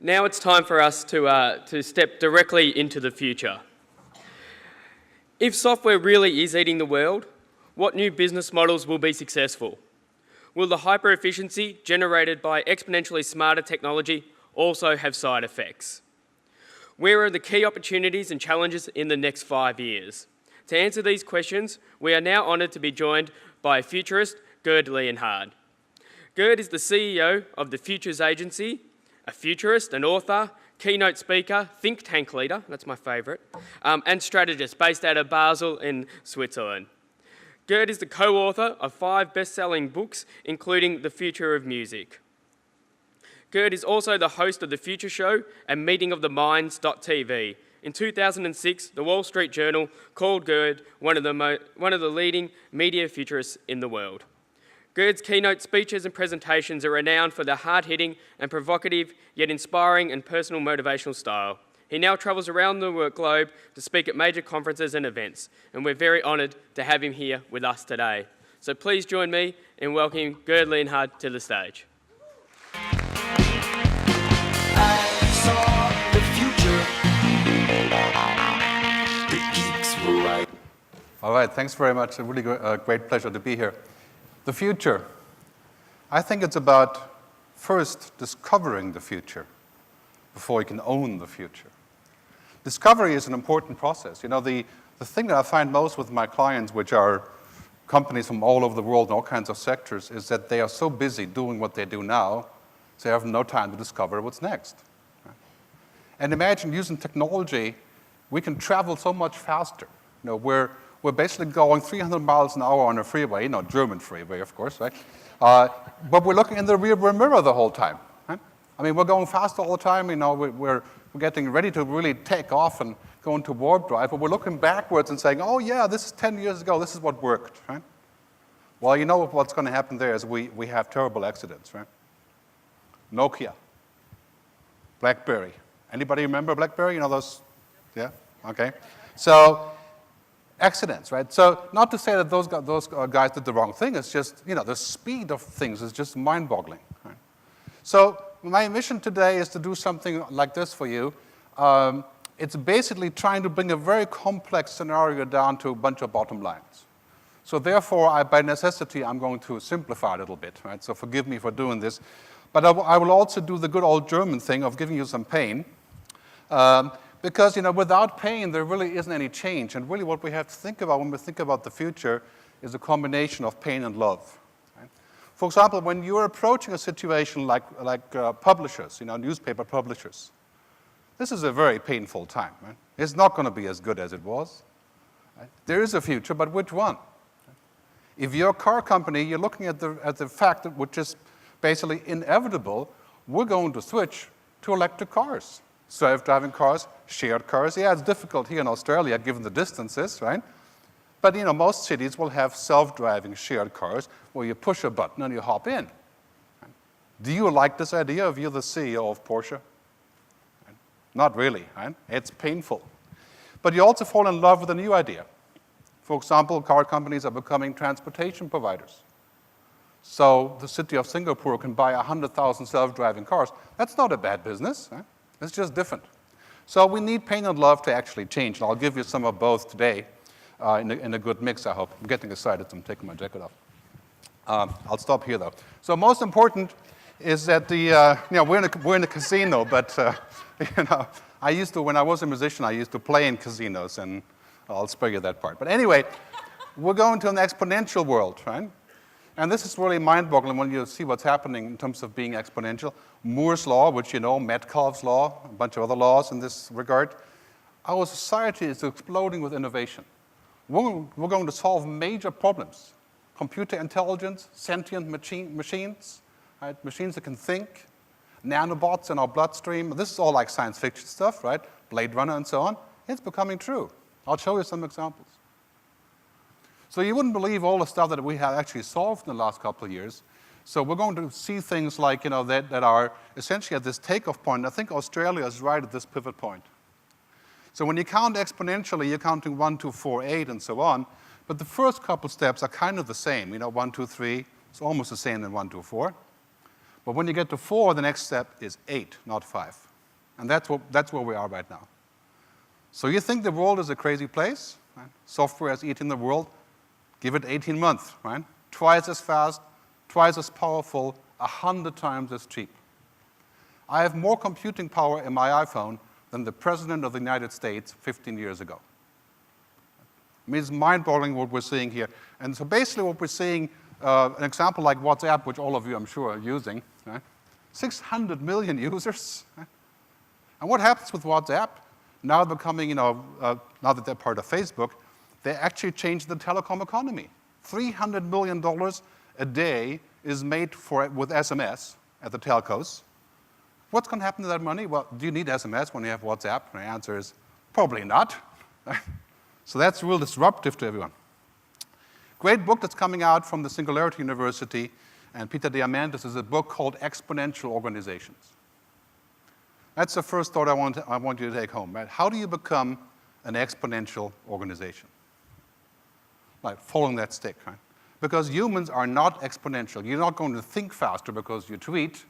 Now it's time for us to step directly into the future. If software really is eating the world, what new business models will be successful? Will the hyper-efficiency generated by exponentially smarter technology also have side effects? Where are the key opportunities and challenges in the next 5 years? To answer these questions, we are now honoured to be joined by a futurist, Gerd Leonhard. Gerd is the CEO of the Futures Agency, a futurist, an author, keynote speaker, think tank leader, that's my favourite, and strategist based out of Basel in Switzerland. Gerd is the co-author of 5 best-selling books, including The Future of Music. Gerd is also the host of The Future Show and Meeting of the Minds.tv. In 2006, the Wall Street Journal called Gerd one of the leading media futurists in the world. Gerd's keynote speeches and presentations are renowned for their hard-hitting and provocative, yet inspiring and personal motivational style. He now travels around the globe to speak at major conferences and events, and we're very honoured to have him here with us today. So please join me in welcoming Gerd Leonhard to the stage. All right, thanks very much. A really great pleasure to be here. The future. I think it's about first discovering the future before you can own the future. Discovery is an important process. You know, the thing that I find most with my clients, which are companies from all over the world in all kinds of sectors, is that they are so busy doing what they do now, so they have no time to discover what's next. And imagine using technology, we can travel so much faster. You know, we're basically going 300 miles an hour on a freeway, German freeway, of course, right? But we're looking in the rear mirror the whole time. Right? I mean, we're going fast all the time. We're getting ready to really take off and go into warp drive, but we're looking backwards and saying, oh yeah, this is 10 years ago, this is what worked, right? Well, you know what's going to happen there is we have terrible accidents, right? Nokia, BlackBerry. Anybody remember BlackBerry? You know those? Yeah? Okay. So, accidents, right? So not to say that those guys did the wrong thing, it's just, the speed of things is just mind-boggling. Right? So my mission today is to do something like this for you. It's basically trying to bring a very complex scenario down to a bunch of bottom lines. So therefore, by necessity, I'm going to simplify it a little bit, right? So forgive me for doing this. But I will also do the good old German thing of giving you some pain. Because, without pain, there really isn't any change. And really what we have to think about when we think about the future is a combination of pain and love. Right? For example, when you're approaching a situation like publishers, newspaper publishers, this is a very painful time. Right? It's not going to be as good as it was. Right? There is a future, but which one? If you're a car company, you're looking at the fact that, which is basically inevitable, we're going to switch to electric cars. Self-driving cars, shared cars. Yeah, it's difficult here in Australia given the distances, right? But, most cities will have self-driving shared cars where you push a button and you hop in. Do you like this idea if you're the CEO of Porsche? Not really, right? It's painful. But you also fall in love with a new idea. For example, car companies are becoming transportation providers. So the city of Singapore can buy 100,000 self-driving cars. That's not a bad business, right? It's just different. So we need pain and love to actually change. And I'll give you some of both today in a good mix, I hope. I'm getting excited, so I'm taking my jacket off. I'll stop here, though. So most important is that we're in a casino, but, I used to, when I was a musician, I used to play in casinos, and I'll spare you that part. But anyway, we're going to an exponential world, right? And this is really mind-boggling when you see what's happening in terms of being exponential. Moore's law, which Metcalfe's law, a bunch of other laws in this regard. Our society is exploding with innovation. We're going to solve major problems. Computer intelligence, sentient machines, right? Machines that can think, nanobots in our bloodstream. This is all like science fiction stuff, right? Blade Runner and so on. It's becoming true. I'll show you some examples. So you wouldn't believe all the stuff that we have actually solved in the last couple of years. So we're going to see things like, that are essentially at this takeoff point. I think Australia is right at this pivot point. So when you count exponentially, you're counting 1, 2, 4, 8, and so on. But the first couple steps are kind of the same. 1, 2, 3. It's almost the same in 1, 2, 4. But when you get to 4, the next step is 8, not 5. And that's where we are right now. So you think the world is a crazy place? Right? Software is eating the world. Give it 18 months, right? Twice as fast, twice as powerful, 100 times as cheap. I have more computing power in my iPhone than the President of the United States 15 years ago. I mean, it's mind-boggling what we're seeing here. And so basically what we're seeing, an example like WhatsApp, which all of you I'm sure are using, right? 600 million users. Right? And what happens with WhatsApp? Now they're becoming, now that they're part of Facebook, they actually changed the telecom economy. $300 million a day is made with SMS at the telcos. What's going to happen to that money? Well, do you need SMS when you have WhatsApp? And the answer is probably not. So that's real disruptive to everyone. Great book that's coming out from the Singularity University and Peter Diamandis is a book called Exponential Organizations. That's the first thought I want you to take home, right? How do you become an exponential organization? Like following that stick, right? Because humans are not exponential. You're not going to think faster because you tweet.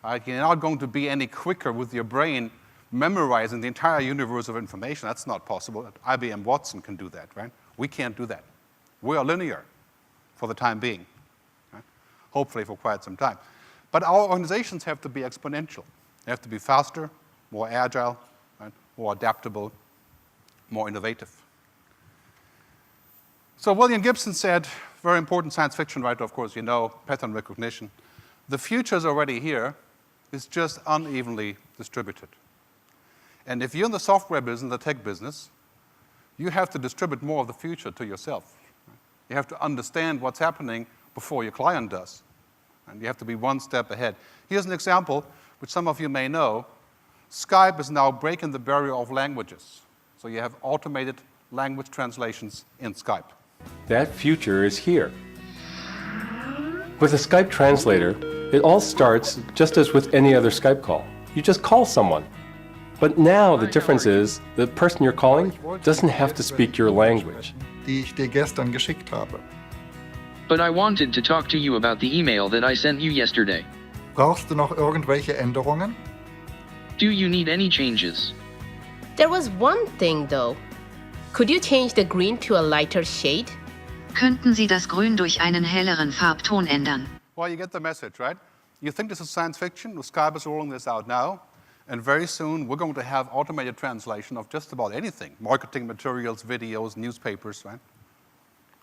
Right? You're not going to be any quicker with your brain memorizing the entire universe of information. That's not possible. IBM Watson can do that, right? We can't do that. We are linear for the time being, right? Hopefully for quite some time. But our organizations have to be exponential. They have to be faster, more agile, right? More adaptable, more innovative. So William Gibson said, very important science fiction writer, of course, you know, pattern recognition. The future is already here. It's just unevenly distributed. And if you're in the software business, the tech business, you have to distribute more of the future to yourself. You have to understand what's happening before your client does. And you have to be one step ahead. Here's an example, which some of you may know. Skype is now breaking the barrier of languages. So you have automated language translations in Skype. That future is here. With a Skype translator, it all starts just as with any other Skype call. You just call someone. But now the difference is the person you're calling doesn't have to speak your language. Die ich dir gestern geschickt habe. But I wanted to talk to you about the email that I sent you yesterday. Brauchst du noch irgendwelche Änderungen? Do you need any changes? There was one thing though. Could you change the green to a lighter shade? Könnten Sie das Grün durch einen helleren Farbton ändern? Well, you get the message, right? You think this is science fiction? Skype is rolling this out now. And very soon, we're going to have automated translation of just about anything. Marketing materials, videos, newspapers, right?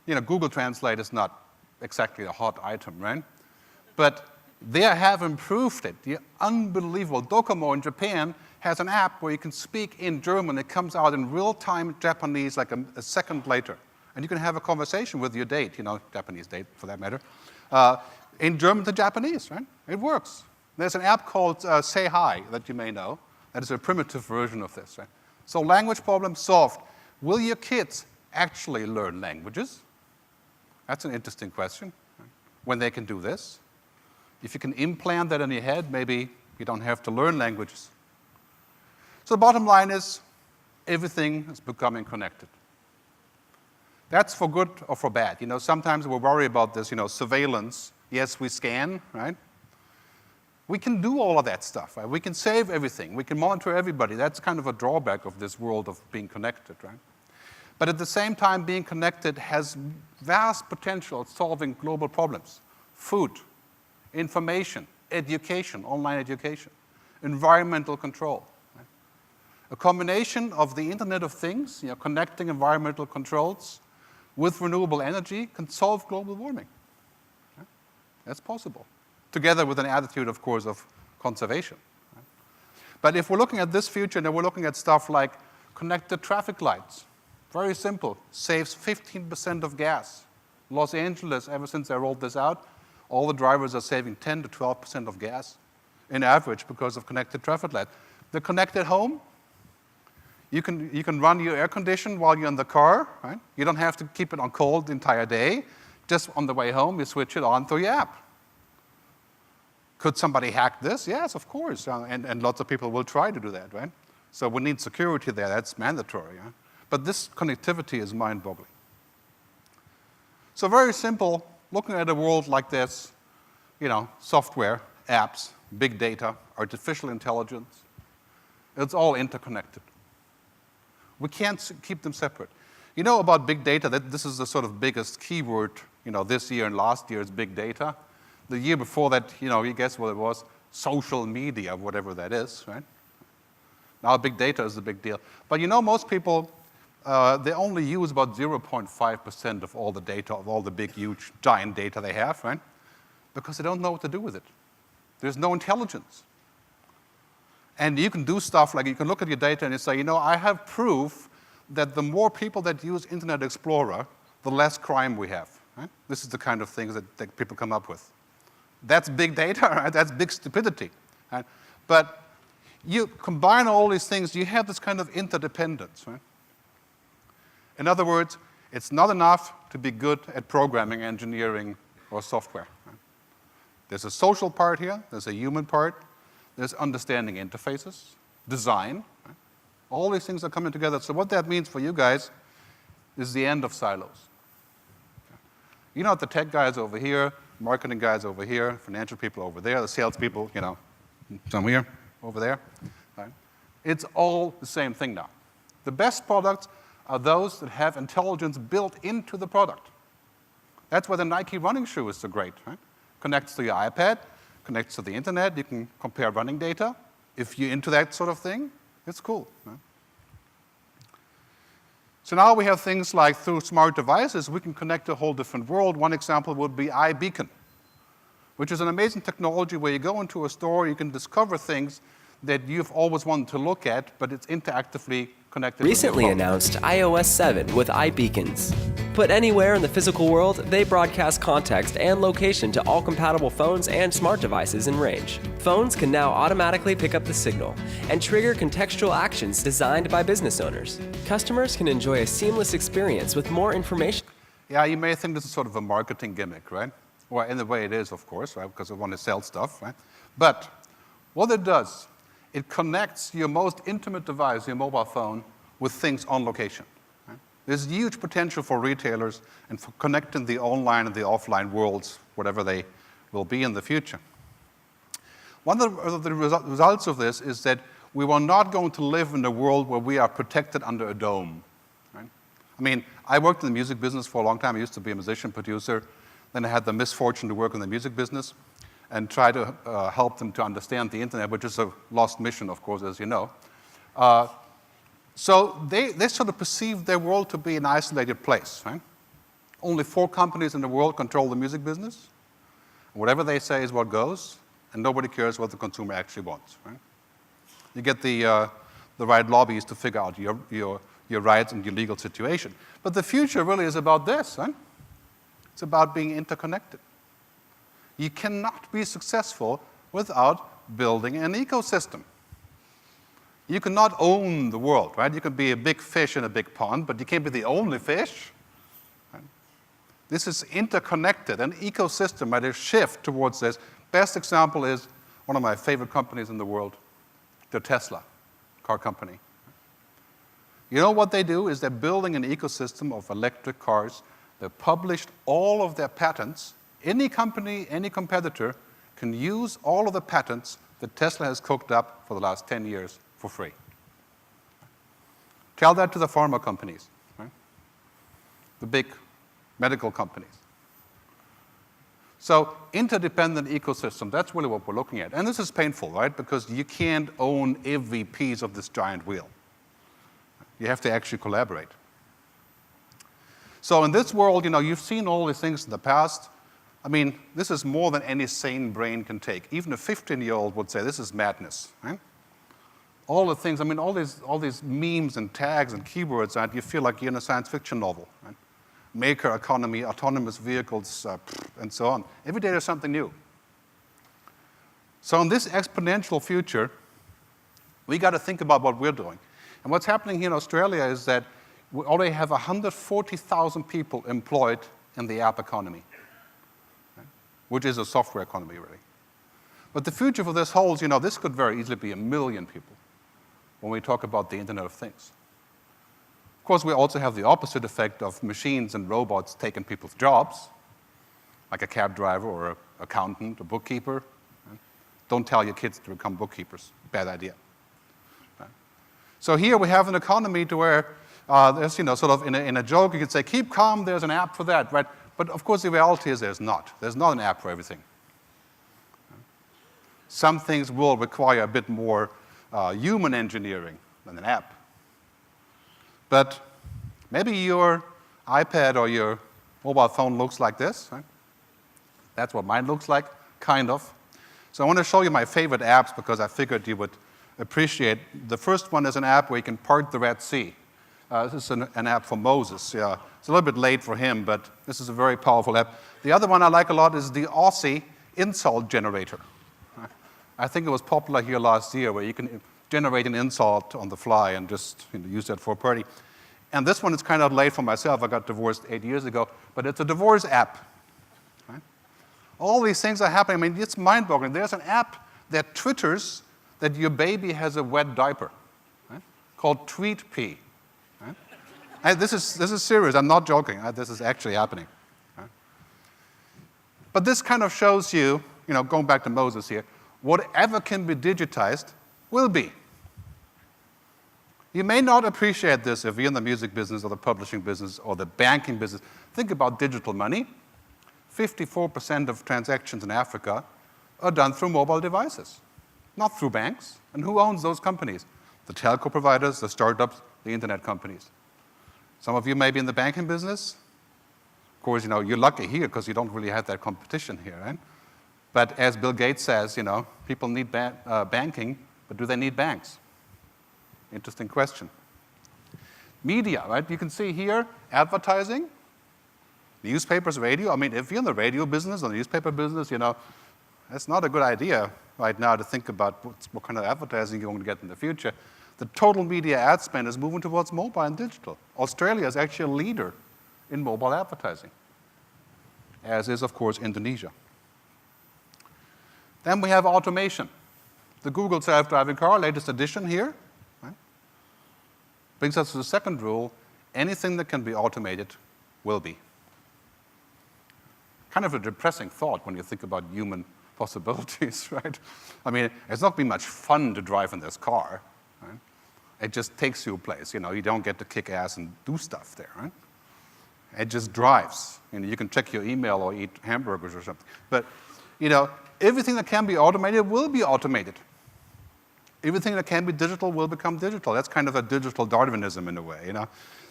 You know, Google Translate is not exactly a hot item, right? But they have improved it. The unbelievable. Docomo in Japan has an app where you can speak in German. It comes out in real-time Japanese like a second later. And you can have a conversation with your date, you know, Japanese date for that matter, in German to Japanese, right? It works. There's an app called Say Hi that you may know. That is a primitive version of this, right? So language problem solved. Will your kids actually learn languages? That's an interesting question, right? When they can do this. If you can implant that in your head, maybe you don't have to learn languages. So the bottom line is, everything is becoming connected. That's for good or for bad. You know, sometimes we worry about this, you know, surveillance. Yes, we scan, right? We can do all of that stuff, right? We can save everything. We can monitor everybody. That's kind of a drawback of this world of being connected, right? But at the same time, being connected has vast potential at solving global problems. Food, information, education, online education, environmental control. Right? A combination of the Internet of Things, you know, connecting environmental controls with renewable energy can solve global warming. Right? That's possible. Together with an attitude, of course, of conservation. Right? But if we're looking at this future, then we're looking at stuff like connected traffic lights. Very simple. Saves 15% of gas. Los Angeles, ever since I rolled this out, all the drivers are saving 10 to 12% of gas in average because of connected traffic lights. The connected home, you can run your air condition while you're in the car. Right? You don't have to keep it on cold the entire day. Just on the way home, you switch it on through your app. Could somebody hack this? Yes, of course. And lots of people will try to do that, right? So we need security there. That's mandatory. Huh? But this connectivity is mind-boggling. So very simple, looking at a world like this, you know, software, apps, big data, artificial intelligence. It's all interconnected. We can't keep them separate. You know about big data, that this is the sort of biggest keyword, this year and last year is big data. The year before that, you guess what it was? Social media, whatever that is, right? Now big data is the big deal. But most people, they only use about 0.5% of all the data, of all the big, huge, giant data they have, right? Because they don't know what to do with it. There's no intelligence. And you can do stuff like you can look at your data and you say, I have proof that the more people that use Internet Explorer, the less crime we have. Right? This is the kind of things that people come up with. That's big data, right? That's big stupidity. Right? But you combine all these things, you have this kind of interdependence. Right? In other words, it's not enough to be good at programming, engineering, or software. Right? There's a social part here, there's a human part, there's understanding interfaces, design. Right? All these things are coming together. So what that means for you guys is the end of silos. The tech guys over here, marketing guys over here, financial people over there, the sales people, some here, over there. Right? It's all the same thing now. The best products are those that have intelligence built into the product. That's why the Nike running shoe is so great. Right? Connects to your iPad, connects to the internet, you can compare running data. If you're into that sort of thing, it's cool. Right? So now we have things like through smart devices, we can connect to a whole different world. One example would be iBeacon, which is an amazing technology where you go into a store, you can discover things that you've always wanted to look at, but it's interactively connected. Recently announced iOS 7 with iBeacons. Put anywhere in the physical world, they broadcast context and location to all compatible phones and smart devices in range. Phones can now automatically pick up the signal and trigger contextual actions designed by business owners. Customers can enjoy a seamless experience with more information. Yeah, you may think this is sort of a marketing gimmick, right? Well, in a way it is, of course, right? Because we want to sell stuff, right? But what it does, it connects your most intimate device, your mobile phone, with things on location. There's huge potential for retailers and for connecting the online and the offline worlds, whatever they will be in the future. One of the results of this is that we are not going to live in a world where we are protected under a dome. Right? I mean, I worked in the music business for a long time. I used to be a musician, producer. Then I had the misfortune to work in the music business and try to help them to understand the internet, which is a lost mission, of course, as you know. So they sort of perceive their world to be an isolated place. Right? Only 4 companies in the world control the music business. Whatever they say is what goes, and nobody cares what the consumer actually wants. Right? You get the right lobbies to figure out your rights and your legal situation. But the future really is about this. Right? It's about being interconnected. You cannot be successful without building an ecosystem. You cannot own the world, right? You can be a big fish in a big pond, but you can't be the only fish. Right? This is interconnected, an ecosystem, right? A shift towards this. Best example is one of my favorite companies in the world, the Tesla car company. You know what they do is they're building an ecosystem of electric cars. They've published all of their patents. Any company, any competitor can use all of the patents that Tesla has cooked up for the last 10 years for free. Tell that to the pharma companies, right? The big medical companies. So interdependent ecosystem, that's really what we're looking at. And this is painful, right? Because you can't own every piece of this giant wheel. You have to actually collaborate. So in this world, you've seen all these things in the past. I mean, this is more than any sane brain can take. Even a 15-year-old would say this is madness, right? All the things, I mean, all these memes and tags and keywords, and you feel like you're in a science fiction novel, right? Maker economy, autonomous vehicles, and so on. Every day there's something new. So in this exponential future, we got to think about what we're doing. And what's happening here in Australia is that we already have 140,000 people employed in the app economy, right? Which is a software economy, really. But the future for this holds, this could very easily be 1 million people when we talk about the Internet of Things. Of course, we also have the opposite effect of machines and robots taking people's jobs, like a cab driver or an accountant, a bookkeeper. Right? Don't tell your kids to become bookkeepers. Bad idea. Right? So here we have an economy to where there's, sort of in a joke, you could say, keep calm, there's an app for that, right? But of course, the reality is there's not. There's not an app for everything. Some things will require a bit more human engineering than an app. But maybe your iPad or your mobile phone looks like this, right? That's what mine looks like, kind of. So I want to show you my favorite apps because I figured you would appreciate. The first one is an app where you can part the Red Sea. This is an app for Moses. Yeah, it's a little bit late for him, but this is a very powerful app. The other one I like a lot is the Aussie insult generator. I think it was popular here last year, where you can generate an insult on the fly and just use that for a party. And this one is kind of late for myself. I got divorced 8 years ago, but it's a divorce app. Right? All these things are happening. I mean, it's mind-boggling. There's an app that twitters that your baby has a wet diaper, right? Called Tweet Pee. Right? And this is serious. I'm not joking. This is actually happening. Right? But this kind of shows you, going back to Moses here, whatever can be digitized will be. You may not appreciate this if you're in the music business or the publishing business or the banking business. Think about digital money. 54% of transactions in Africa are done through mobile devices, not through banks. And who owns those companies? The telco providers, the startups, the internet companies. Some of you may be in the banking business. Of course, you're lucky here because you don't really have that competition here, right? But as Bill Gates says, people need banking, but do they need banks? Interesting question. Media, right? You can see here, advertising, newspapers, radio. I mean, if you're in the radio business or the newspaper business, that's not a good idea right now to think about what kind of advertising you're going to get in the future. The total media ad spend is moving towards mobile and digital. Australia is actually a leader in mobile advertising, as is, of course, Indonesia. Then we have automation. The Google self-driving car, latest edition here, right? Brings us to the second rule: anything that can be automated will be. Kind of a depressing thought when you think about human possibilities, right? I mean, it's not been much fun to drive in this car, right? It just takes you a place, you don't get to kick ass and do stuff there, right? It just drives. You can check your email or eat hamburgers or something. But, everything that can be automated will be automated. Everything that can be digital will become digital. That's kind of a digital Darwinism in a way,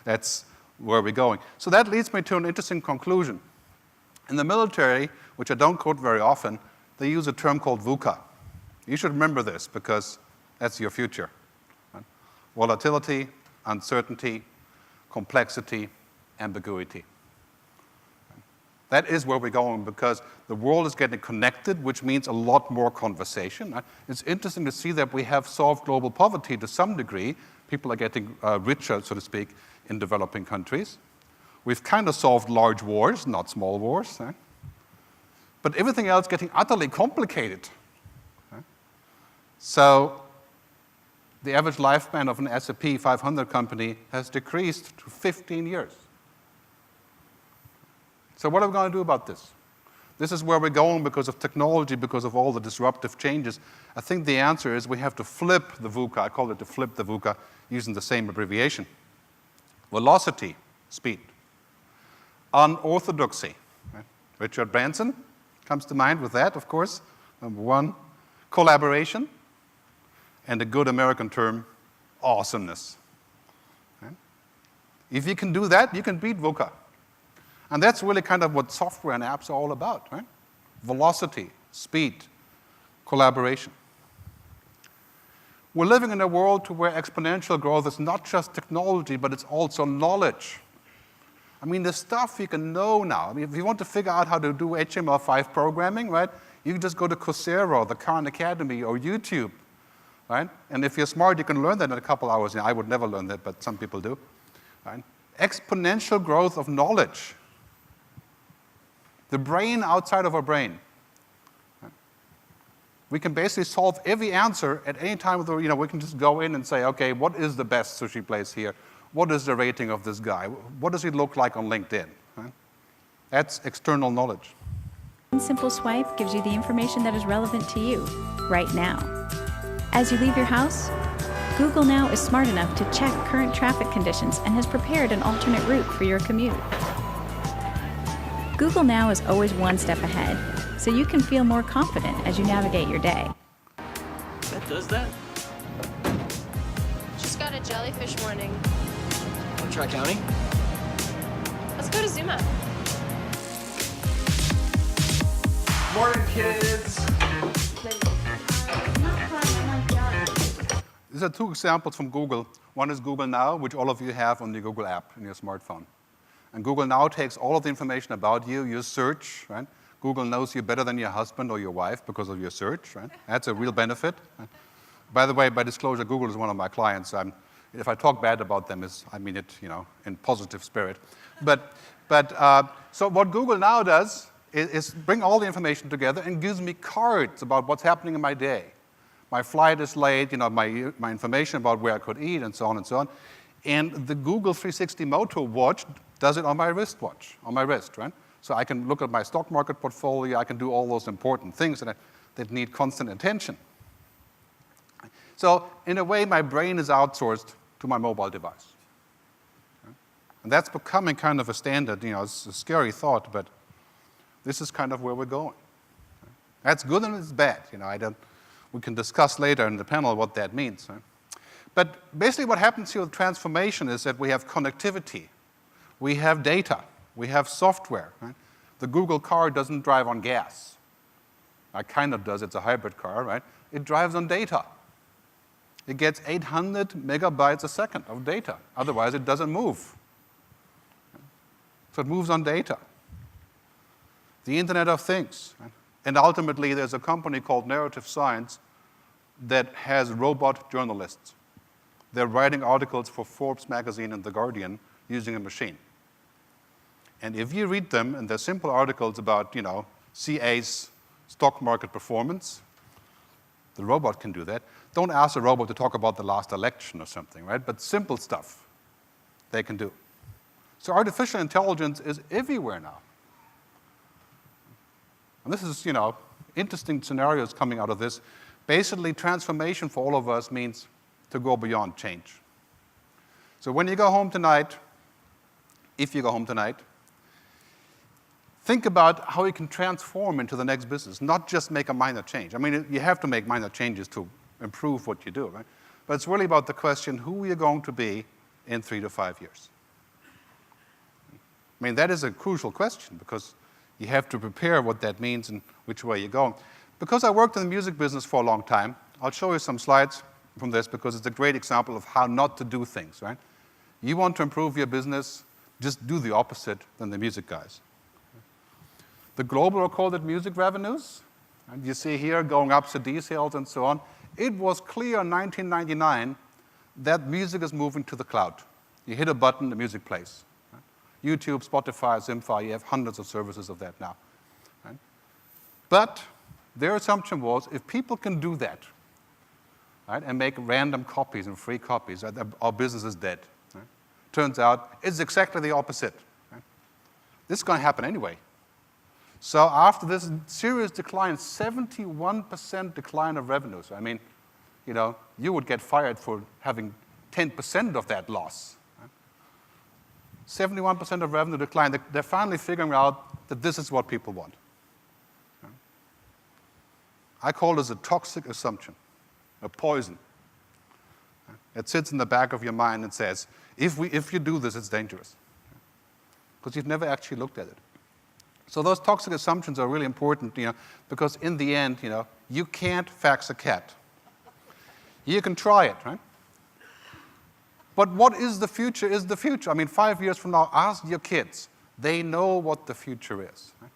That's where we're going. So that leads me to an interesting conclusion. In the military, which I don't quote very often, they use a term called VUCA. You should remember this because that's your future. Right? Volatility, uncertainty, complexity, ambiguity. That is where we're going because the world is getting connected, which means a lot more conversation. It's interesting to see that we have solved global poverty to some degree. People are getting richer, so to speak, in developing countries. We've kind of solved large wars, not small wars. But everything else getting utterly complicated. So the average lifespan of an S&P 500 company has decreased to 15 years. So what are we going to do about this? This is where we're going because of technology, because of all the disruptive changes. I think the answer is we have to flip the VUCA. I call it to flip the VUCA using the same abbreviation. Velocity, speed. Unorthodoxy. Right? Richard Branson comes to mind with that, of course. Number one, collaboration. And a good American term, awesomeness. Right? If you can do that, you can beat VUCA. And that's really kind of what software and apps are all about, right? Velocity, speed, collaboration. We're living in a world where exponential growth is not just technology, but it's also knowledge. I mean, the stuff you can know now. I mean, if you want to figure out how to do HTML5 programming, right, you can just go to Coursera or the Khan Academy or YouTube, right? And if you're smart, you can learn that in a couple hours. I would never learn that, but some people do. Right? Exponential growth of knowledge. The brain outside of our brain. We can basically solve every answer at any time. We can just go in and say, okay, what is the best sushi place here? What is the rating of this guy? What does he look like on LinkedIn? Right? That's external knowledge. One simple swipe gives you the information that is relevant to you right now. As you leave your house, Google Now is smart enough to check current traffic conditions and has prepared an alternate route for your commute. Google Now is always one step ahead, so you can feel more confident as you navigate your day. That does that? Just got a jellyfish warning. Want to try counting? Let's go to Zuma. Morning, kids! These are two examples from Google. One is Google Now, which all of you have on the Google app in your smartphone. And Google Now takes all of the information about you, your search, right? Google knows you better than your husband or your wife because of your search, right? That's a real benefit. Right? By the way, by disclosure, Google is one of my clients. If I talk bad about them, I mean it, in positive spirit. So what Google Now does is bring all the information together and gives me cards about what's happening in my day. My flight is late, my information about where I could eat, and so on and so on. And the Google 360 Moto watch does it on my wristwatch, on my wrist, right? So I can look at my stock market portfolio. I can do all those important things that need constant attention. So in a way, my brain is outsourced to my mobile device. And that's becoming kind of a standard. It's a scary thought, but this is kind of where we're going. That's good and it's bad. We can discuss later in the panel what that means. Right? But basically what happens here with transformation is that we have connectivity. We have data. We have software. Right? The Google car doesn't drive on gas. It kind of does. It's a hybrid car, right? It drives on data. It gets 800 megabytes a second of data. Otherwise, it doesn't move. So it moves on data. The Internet of Things. Right? And ultimately, there's a company called Narrative Science that has robot journalists. They're writing articles for Forbes magazine and The Guardian using a machine. And if you read them, and they're simple articles about, CA's stock market performance, the robot can do that. Don't ask a robot to talk about the last election or something, right? But simple stuff they can do. So artificial intelligence is everywhere now. And this is, interesting scenarios coming out of this. Basically, transformation for all of us means to go beyond change. So when you go home tonight, if you go home tonight, think about how you can transform into the next business, not just make a minor change. I mean, you have to make minor changes to improve what you do, right? But it's really about the question, who are you going to be in 3 to 5 years? I mean, that is a crucial question because you have to prepare what that means and which way you're going. Because I worked in the music business for a long time, I'll show you some slides from this because it's a great example of how not to do things, right? You want to improve your business, just do the opposite than the music guys. The global recorded music revenues, and you see here going up CD sales and so on. It was clear in 1999 that music is moving to the cloud. You hit a button, the music plays. YouTube, Spotify, Zimfy, you have hundreds of services of that now. Right? But their assumption was if people can do that, right, and make random copies and free copies, our business is dead. Right? Turns out it's exactly the opposite. Right? This is going to happen anyway. So after this serious decline, 71% decline of revenues. I mean, you would get fired for having 10% of that loss. 71% of revenue decline. They're finally figuring out that this is what people want. I call this a toxic assumption, a poison. It sits in the back of your mind and says, if you do this, it's dangerous. Because you've never actually looked at it. So those toxic assumptions are really important, because in the end, you can't fax a cat. You can try it, right? But what is the future is the future. I mean, 5 years from now, ask your kids. They know what the future is. Right?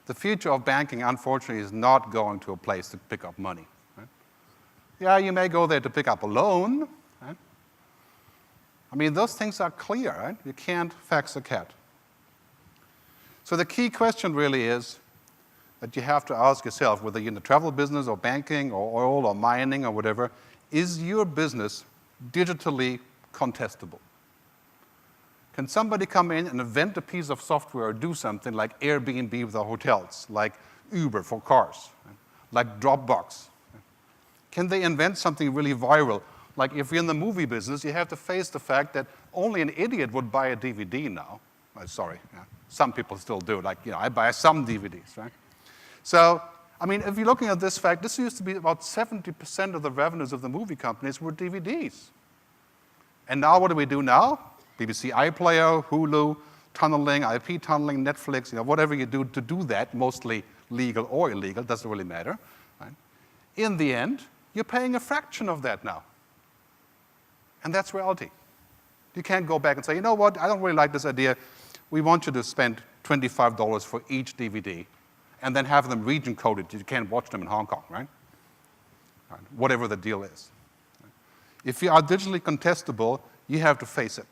The future of banking, unfortunately, is not going to a place to pick up money. Right? Yeah, you may go there to pick up a loan. Right? I mean, those things are clear, right? You can't fax a cat. So the key question really is that you have to ask yourself, whether you're in the travel business or banking or oil or mining or whatever, is your business digitally contestable? Can somebody come in and invent a piece of software or do something like Airbnb with the hotels, like Uber for cars, right? Like Dropbox? Can they invent something really viral Like if you're in the movie business, you have to face the fact that only an idiot would buy a DVD now. Sorry, yeah. Some people still do. Like, I buy some DVDs, right? So, I mean, if you're looking at this fact, this used to be about 70% of the revenues of the movie companies were DVDs. And now what do we do now? BBC iPlayer, Hulu, tunneling, IP tunneling, Netflix, whatever you do to do that, mostly legal or illegal, doesn't really matter. Right? In the end, you're paying a fraction of that now. And that's reality. You can't go back and say, you know what, I don't really like this idea. We want you to spend $25 for each DVD and then have them region coded. You can't watch them in Hong Kong, right? Whatever the deal is. If you are digitally contestable, you have to face it.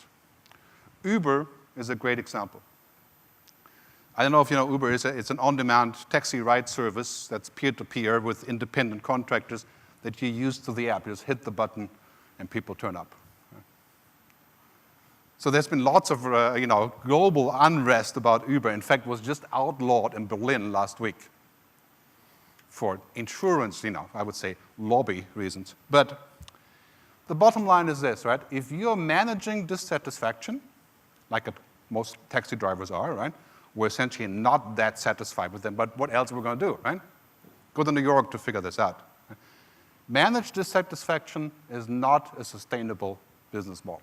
Uber is a great example. I don't know if you know Uber. It's an on-demand taxi ride service that's peer-to-peer with independent contractors that you use through the app. You just hit the button and people turn up. So there's been lots of global unrest about Uber. In fact, it was just outlawed in Berlin last week for insurance, I would say lobby reasons. But the bottom line is this, right? If you're managing dissatisfaction, like most taxi drivers are, right? We're essentially not that satisfied with them, but what else are we going to do, right? Go to New York to figure this out. Managed dissatisfaction is not a sustainable business model.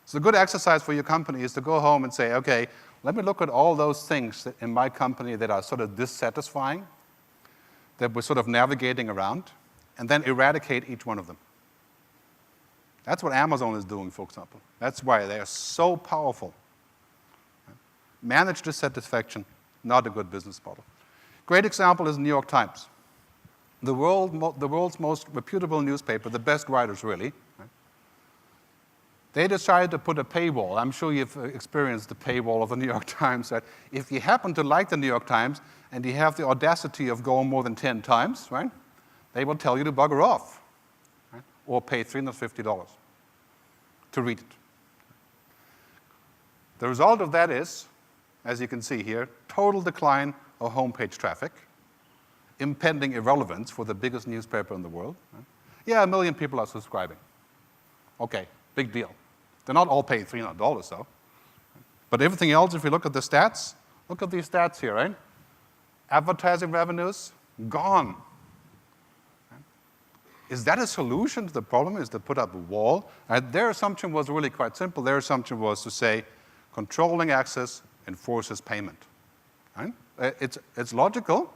So a good exercise for your company is to go home and say, okay, let me look at all those things in my company that are sort of dissatisfying, that we're sort of navigating around, and then eradicate each one of them. That's what Amazon is doing, for example. That's why they are so powerful. Managed dissatisfaction, not a good business model. Great example is New York Times. The world's most reputable newspaper, the best writers really, right? They decided to put a paywall. I'm sure you've experienced the paywall of the New York Times. That if you happen to like the New York Times and you have the audacity of going more than 10 times, right, they will tell you to bugger off, right? Or pay $350 to read it. The result of that is, as you can see here, total decline of homepage traffic, impending irrelevance for the biggest newspaper in the world. Right? Yeah, 1 million people are subscribing. Okay, big deal. They're not all paying $300 though. But everything else, if you look at the stats, look at these stats here, right? Advertising revenues, gone. Right? Is that a solution to the problem? Is to put up a wall? Their assumption was really quite simple. Their assumption was to say, controlling access enforces payment. Right? It's logical.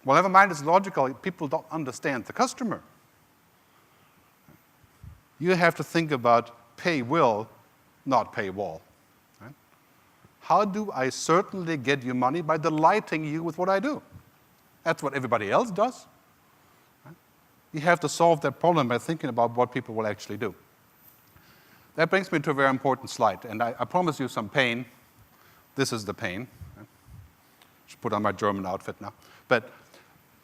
Well, never mind it's logical, people don't understand the customer. You have to think about pay will, not pay wall. Right? How do I certainly get you money? By delighting you with what I do. That's what everybody else does. Right? You have to solve that problem by thinking about what people will actually do. That brings me to a very important slide, and I promise you some pain. This is the pain. I should put on my German outfit now. But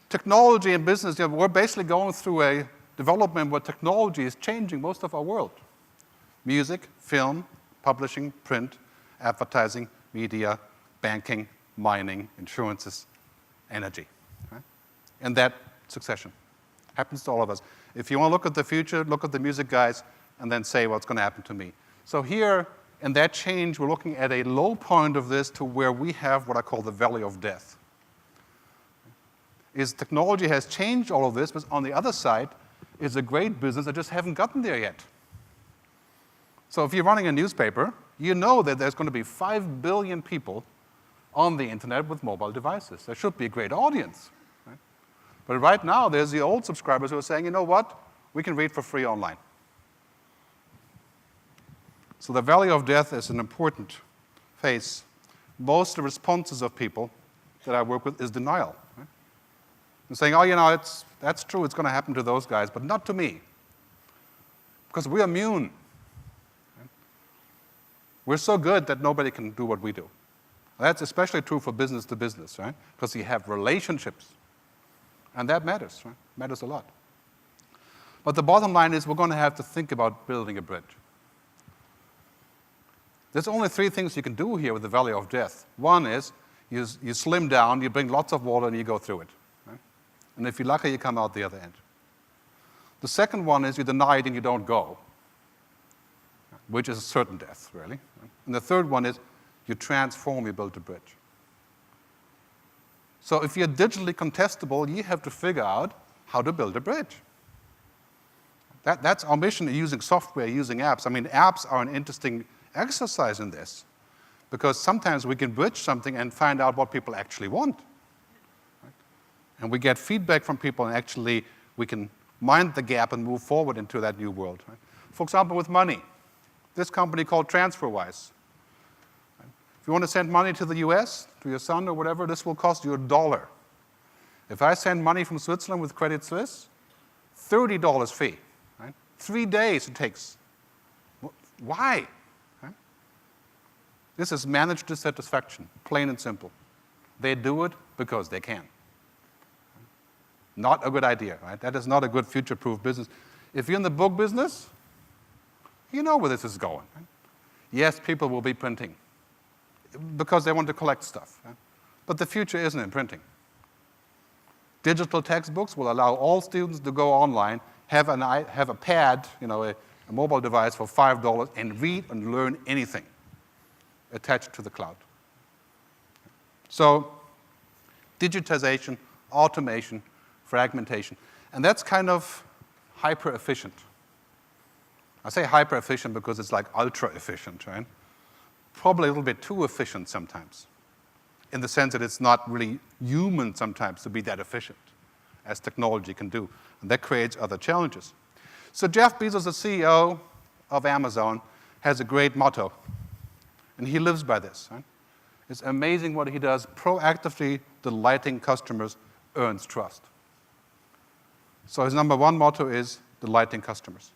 technology and business, we're basically going through a development where technology is changing most of our world. Music, film, publishing, print, advertising, media, banking, mining, insurances, energy. Right? And that succession happens to all of us. If you want to look at the future, look at the music guys, and then say what's going to happen to me. So here, in that change, we're looking at a low point of this to where we have what I call the valley of death. Is technology has changed all of this, but on the other side is a great business that just haven't gotten there yet. So if you're running a newspaper, you know that there's going to be 5 billion people on the internet with mobile devices. There should be a great audience. Right? But right now, there's the old subscribers who are saying, you know what? We can read for free online. So the valley of death is an important phase. Most of the responses of people that I work with is denial. Right? And saying, oh, that's true, it's going to happen to those guys, but not to me. Because we're immune. Right? We're so good that nobody can do what we do. That's especially true for business to business, right? Because you have relationships. And that matters, right? Matters a lot. But the bottom line is we're going to have to think about building a bridge. There's only 3 things you can do here with the valley of death. One is you slim down, you bring lots of water, and you go through it. Right? And if you're lucky, you come out the other end. The second one is you deny it and you don't go, which is a certain death, really. And the third one is you transform, you build a bridge. So if you're digitally contestable, you have to figure out how to build a bridge. That's our mission using software, using apps. I mean, apps are an interesting exercise in this, because sometimes we can bridge something and find out what people actually want. Right? And we get feedback from people, and actually we can mind the gap and move forward into that new world. Right? For example, with money. This company called TransferWise. Right? If you want to send money to the US, to your son or whatever, this will cost you $1. If I send money from Switzerland with Credit Suisse, $30 fee. Right? 3 days it takes. Why? Right? This is managed dissatisfaction, plain and simple. They do it because they can. Not a good idea, right? That is not a good future-proof business. If you're in the book business, you know where this is going. Right? Yes, people will be printing because they want to collect stuff. Right? But the future isn't in printing. Digital textbooks will allow all students to go online, have a pad, a mobile device for $5, and read and learn anything attached to the cloud. So digitization, automation, fragmentation. And that's kind of hyper-efficient. I say hyper-efficient because it's like ultra-efficient, right? Probably a little bit too efficient sometimes, in the sense that it's not really human sometimes to be that efficient as technology can do. And that creates other challenges. So Jeff Bezos, the CEO of Amazon, has a great motto, and he lives by this. Right? It's amazing what he does. Proactively delighting customers earns trust. So his number one motto is delighting customers.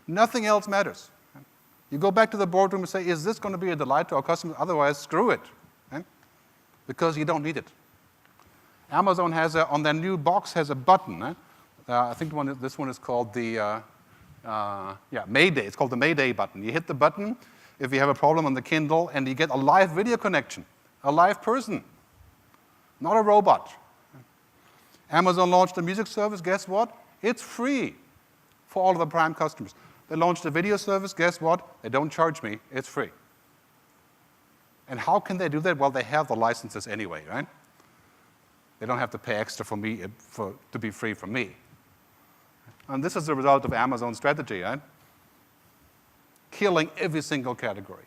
Nothing else matters. Right? You go back to the boardroom and say, is this going to be a delight to our customers? Otherwise, screw it. Right? Because you don't need it. Amazon has on their new box has a button. Right? I think this one is called the Mayday. It's called the Mayday button. You hit the button if you have a problem on the Kindle, and you get a live video connection, a live person, not a robot. Amazon launched a music service. Guess what? It's free for all of the Prime customers. They launched a video service. Guess what? They don't charge me. It's free. And how can they do that? Well, they have the licenses anyway, right? They don't have to pay extra for me to be free from me. And this is the result of Amazon's strategy, right? Killing every single category.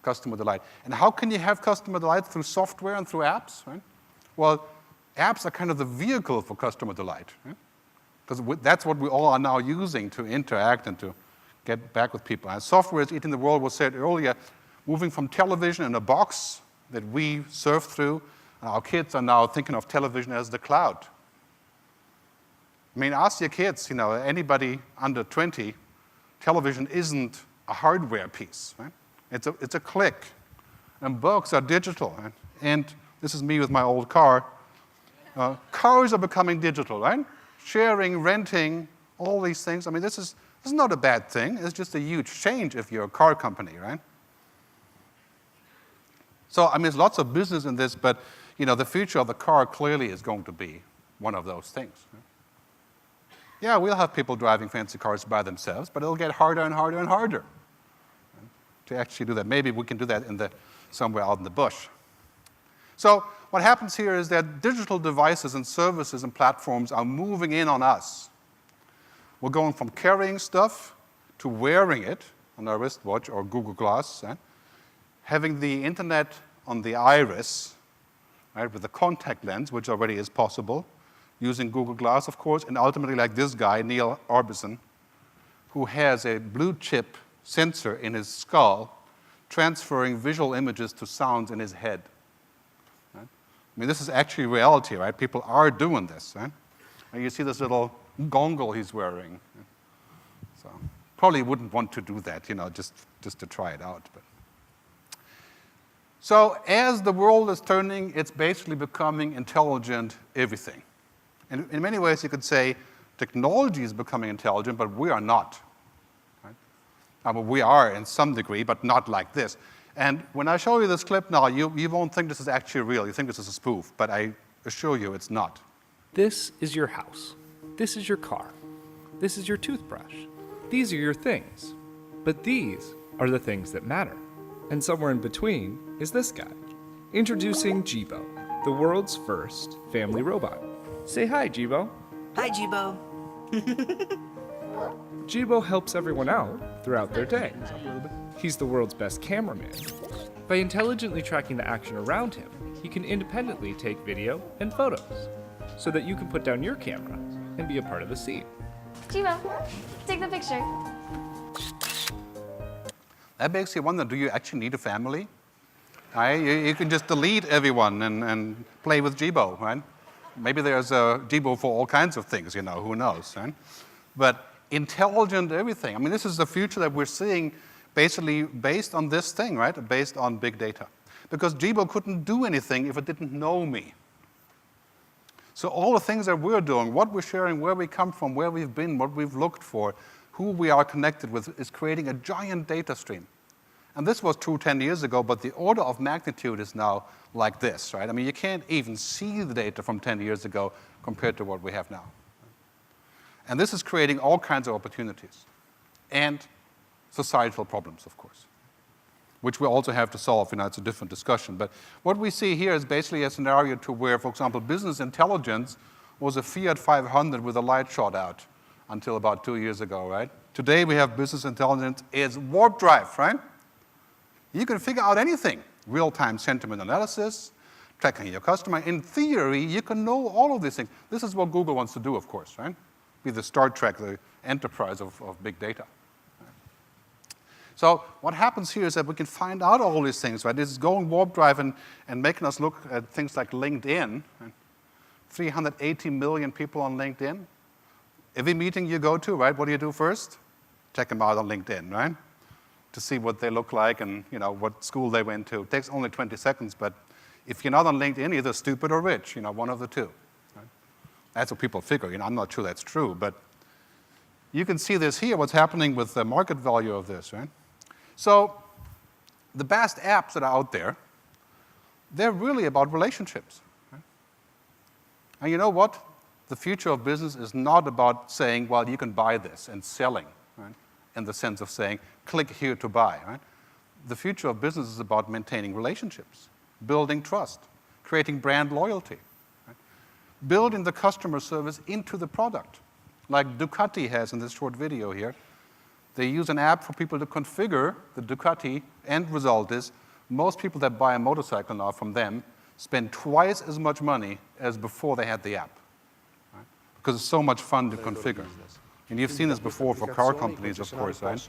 Customer delight. And how can you have customer delight? Through software and through apps, right? Well, apps are kind of the vehicle for customer delight, right? Because that's what we all are now using to interact and to get back with people. And software is eating the world, was said earlier, moving from television in a box that we surf through. And our kids are now thinking of television as the cloud. I mean, ask your kids, anybody under 20, television isn't a hardware piece, right? It's a click. And books are digital. Right? And this is me with my old car. Cars are becoming digital, right? Sharing, renting, all these things. I mean, this is not a bad thing. It's just a huge change if you're a car company, right? So, I mean, there's lots of business in this, but, the future of the car clearly is going to be one of those things. Right? Yeah, we'll have people driving fancy cars by themselves, but it'll get harder and harder and harder, right, to actually do that. Maybe we can do that somewhere out in the bush. So what happens here is that digital devices and services and platforms are moving in on us. We're going from carrying stuff to wearing it on our wristwatch or Google Glass, right? Having the internet on the iris, right, with the contact lens, which already is possible, using Google Glass, of course, and ultimately like this guy, Neil Orbison, who has a blue chip sensor in his skull transferring visual images to sounds in his head. Right? I mean, this is actually reality, right? People are doing this, right? And you see this little gongle he's wearing. Right? So probably wouldn't want to do that, just to try it out. But. So as the world is turning, it's basically becoming intelligent everything. And in many ways, you could say technology is becoming intelligent, but we are not. Right? I mean, we are in some degree, but not like this. And when I show you this clip now, you won't think this is actually real. You think this is a spoof, but I assure you it's not. This is your house. This is your car. This is your toothbrush. These are your things. But these are the things that matter. And somewhere in between is this guy. Introducing Jibo, the world's first family robot. Say hi, Jibo. Hi, Jibo. Jibo helps everyone out throughout their day. He's the world's best cameraman. By intelligently tracking the action around him, he can independently take video and photos, so that you can put down your camera and be a part of the scene. Jibo, take the picture. That makes you wonder, do you actually need a family? Right? You can just delete everyone and play with Jibo, right? Maybe there's a Jibo for all kinds of things, you know, who knows, right? But intelligent everything. I mean, this is the future that we're seeing basically based on this thing, right? Based on big data. Because Jibo couldn't do anything if it didn't know me. So all the things that we're doing, what we're sharing, where we come from, where we've been, what we've looked for, who we are connected with, is creating a giant data stream. And this was true 10 years ago, but the order of magnitude is now like this, right? I mean, you can't even see the data from 10 years ago compared to what we have now. And this is creating all kinds of opportunities and societal problems, of course, which we also have to solve. You know, it's a different discussion. But what we see here is basically a scenario to where, for example, business intelligence was a Fiat 500 with a light shot out until about 2 years ago, right? Today we have business intelligence is warp drive, right? You can figure out anything. Real-time sentiment analysis, tracking your customer. In theory, you can know all of these things. This is what Google wants to do, of course, right? Be the Star Trek, the enterprise of big data. So what happens here is that we can find out all these things, right? This is going warp drive and making us look at things like LinkedIn. Right? 380 million people on LinkedIn. Every meeting you go to, right, what do you do first? Check them out on LinkedIn, right? To see what they look like and, you know, what school they went to. It takes only 20 seconds, but if you're not on LinkedIn, either stupid or rich, you know, one of the two. Right? That's what people figure. You know, I'm not sure that's true, but you can see this here, what's happening with the market value of this, right? So the best apps that are out there, they're really about relationships. Right? And you know what? The future of business is not about saying, well, you can buy this and selling, right? In the sense of saying, click here to buy, right? The future of business is about maintaining relationships, building trust, creating brand loyalty, right? Building the customer service into the product, like Ducati has in this short video here. They use an app for people to configure the Ducati. End result is most people that buy a motorcycle now from them spend twice as much money as before they had the app, right? Because it's so much fun to configure. And you've seen this before for car companies, of course, right?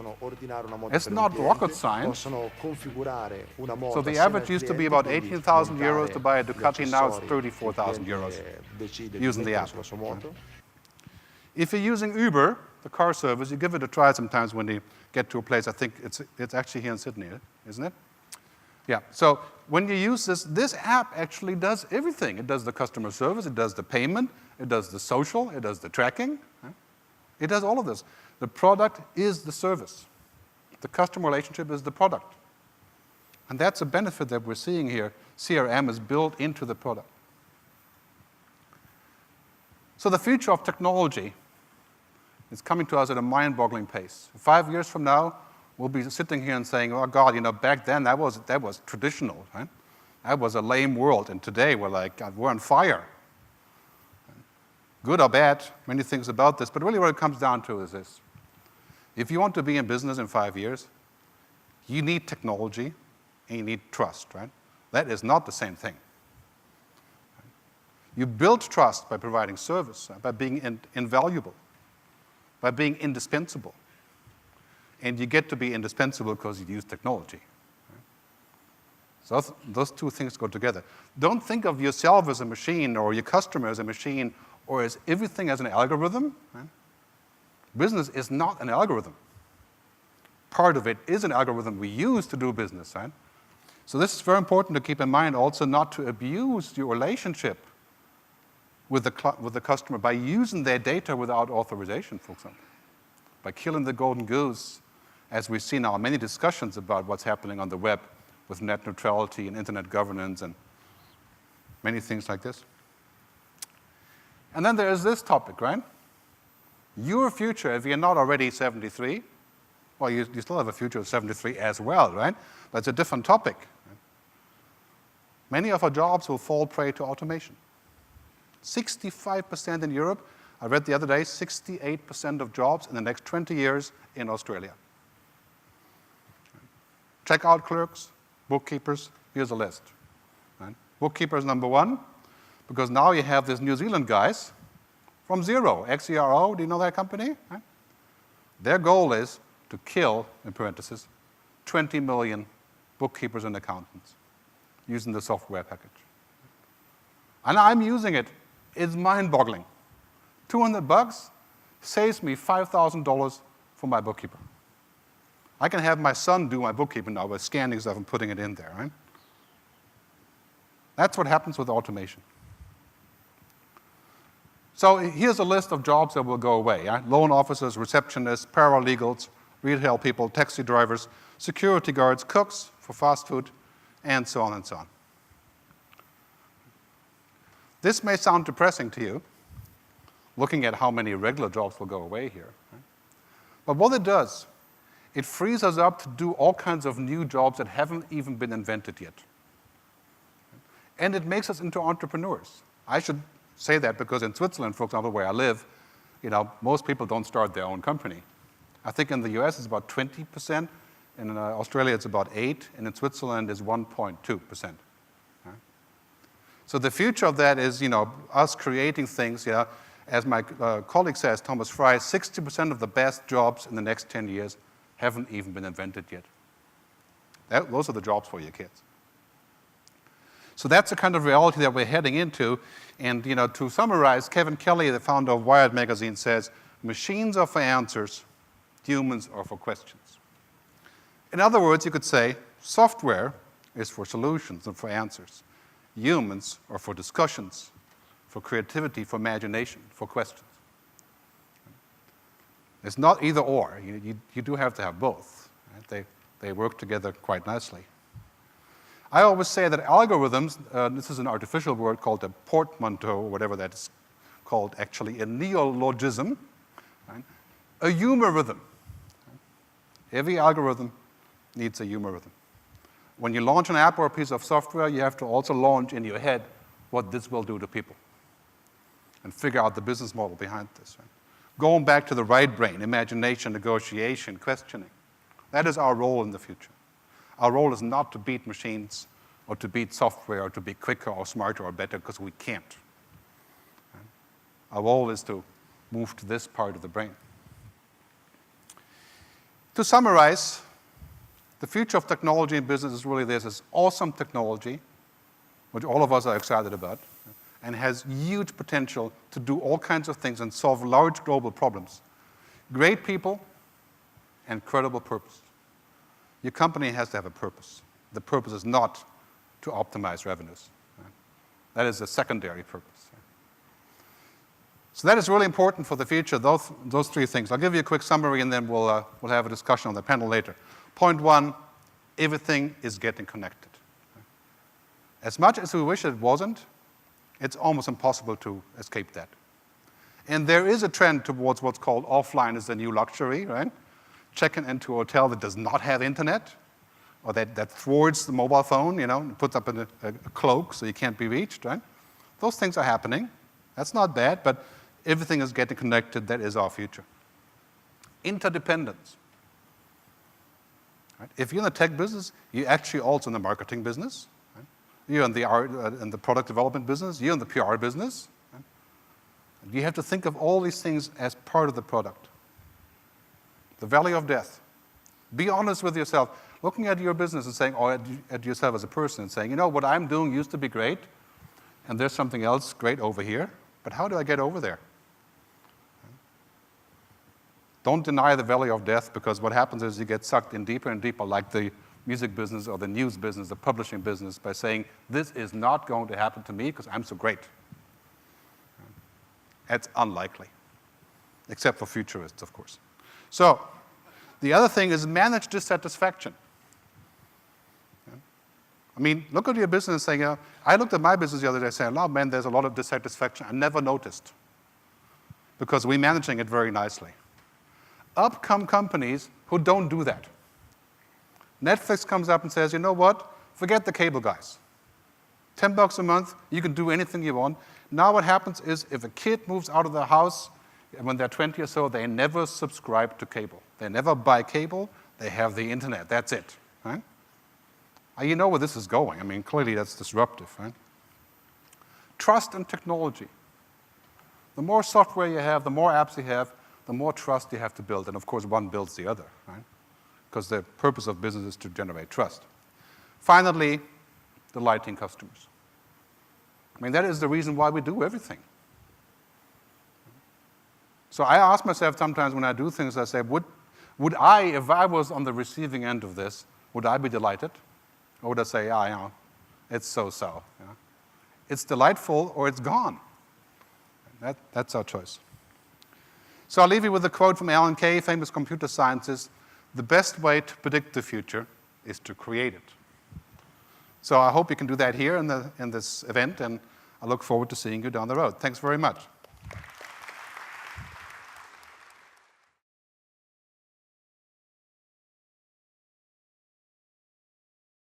It's not rocket science. So the average used to be about 18,000 euros to buy a Ducati, now it's 34,000 euros using the app. Right? If you're using Uber, the car service, you give it a try sometimes when you get to a place. I think it's actually here in Sydney, isn't it? Yeah, so when you use this app actually does everything. It does the customer service, it does the payment, it does the social, it does the tracking. Right? It does all of this. The product is the service. The customer relationship is the product. And that's a benefit that we're seeing here. CRM is built into the product. So the future of technology is coming to us at a mind-boggling pace. 5 years from now, we'll be sitting here and saying, oh God, you know, back then that was traditional, right? That was a lame world, and today we're like, God, we're on fire. Good or bad, many things about this, but really what it comes down to is this. If you want to be in business in 5 years, you need technology and you need trust, right? That is not the same thing. You build trust by providing service, by being invaluable, by being indispensable. And you get to be indispensable because you use technology. So those two things go together. Don't think of yourself as a machine or your customer as a machine or as everything as an algorithm. Right? Business is not an algorithm. Part of it is an algorithm we use to do business. Right? So this is very important to keep in mind also, not to abuse your relationship with the customer by using their data without authorization, for example. By killing the golden goose, as we see now many discussions about what's happening on the web with net neutrality and internet governance and many things like this. And then there is this topic, right? Your future, if you're not already 73, well, you still have a future of 73 as well, right? But it's a different topic. Many of our jobs will fall prey to automation. 65% in Europe. I read the other day, 68% of jobs in the next 20 years in Australia. Checkout clerks, bookkeepers, here's a list. Right? Bookkeepers number one, because now you have these New Zealand guys from Xero, Xero, do you know that company? Right? Their goal is to kill, in parentheses, 20 million bookkeepers and accountants using the software package. And I'm using it. It's mind-boggling. $200 saves me $5,000 for my bookkeeper. I can have my son do my bookkeeping now by scanning stuff and putting it in there, right? That's what happens with automation. So here's a list of jobs that will go away. Right? Loan officers, receptionists, paralegals, retail people, taxi drivers, security guards, cooks for fast food, and so on and so on. This may sound depressing to you, looking at how many regular jobs will go away here. Right? But what it does, it frees us up to do all kinds of new jobs that haven't even been invented yet. And it makes us into entrepreneurs. I should say that because in Switzerland, for example, where I live, most people don't start their own company. I think in the US it's about 20%, in Australia it's about 8%, and in Switzerland is 1.2%. Right? So the future of that is, us creating things, as my colleague says, Thomas Fry, 60% of the best jobs in the next 10 years haven't even been invented yet. Those are the jobs for your kids. So that's the kind of reality that we're heading into. And to summarize, Kevin Kelly, the founder of Wired magazine, says, machines are for answers, humans are for questions. In other words, you could say software is for solutions and for answers. Humans are for discussions, for creativity, for imagination, for questions. It's not either or. You do have to have both. Right? They work together quite nicely. I always say that algorithms, this is an artificial word called a portmanteau, or whatever that is called actually, a neologism, right? A humorism. Every algorithm needs a humorism. When you launch an app or a piece of software, you have to also launch in your head what this will do to people and figure out the business model behind this. Right? Going back to the right brain, imagination, negotiation, questioning. That is our role in the future. Our role is not to beat machines or to beat software or to be quicker or smarter or better, because we can't. Right? Our role is to move to this part of the brain. To summarize, the future of technology in business is really this awesome technology, which all of us are excited about, and has huge potential to do all kinds of things and solve large global problems. Great people and credible purpose. Your company has to have a purpose. The purpose is not to optimize revenues. Right? That is a secondary purpose. Right? So that is really important for the future, those three things. I'll give you a quick summary, and then we'll have a discussion on the panel later. Point one, everything is getting connected. Right? As much as we wish it wasn't, it's almost impossible to escape that. And there is a trend towards what's called offline is the new luxury, right? Checking into a hotel that does not have internet, or that thwarts the mobile phone, and puts up a cloak so you can't be reached, right? Those things are happening. That's not bad, but everything is getting connected. That is our future. Interdependence. Right? If you're in the tech business, you're actually also in the marketing business. Right? You're in the art, in the product development business. You're in the PR business. Right? You have to think of all these things as part of the product. The valley of death. Be honest with yourself. Looking at your business and saying, or at yourself as a person and saying, what I'm doing used to be great, and there's something else great over here, but how do I get over there? Don't deny the valley of death, because what happens is you get sucked in deeper and deeper, like the music business or the news business, the publishing business, by saying, this is not going to happen to me because I'm so great. That's unlikely, except for futurists, of course. So the other thing is manage dissatisfaction. I mean, look at your business and saying, I looked at my business the other day saying, oh man, there's a lot of dissatisfaction. I never noticed. because we're managing it very nicely. Up come companies who don't do that. Netflix comes up and says, you know what? Forget the cable guys. $10 a month, you can do anything you want. Now what happens is if a kid moves out of the house, when they're 20 or so, they never subscribe to cable. They never buy cable. They have the internet. That's it. Right? You know where this is going. I mean, clearly that's disruptive. Right? Trust and technology. The more software you have, the more apps you have, the more trust you have to build. And of course, one builds the other. Right? Because the purpose of business is to generate trust. Finally, delighting customers. I mean, that is the reason why we do everything. So I ask myself sometimes when I do things, I say, would I, if I was on the receiving end of this, would I be delighted? Or would I say, yeah, you know, it's so-so. You know? It's delightful or it's gone. That's our choice. So I'll leave you with a quote from Alan Kay, famous computer scientist: the best way to predict the future is to create it. So I hope you can do that here in this event, and I look forward to seeing you down the road. Thanks very much.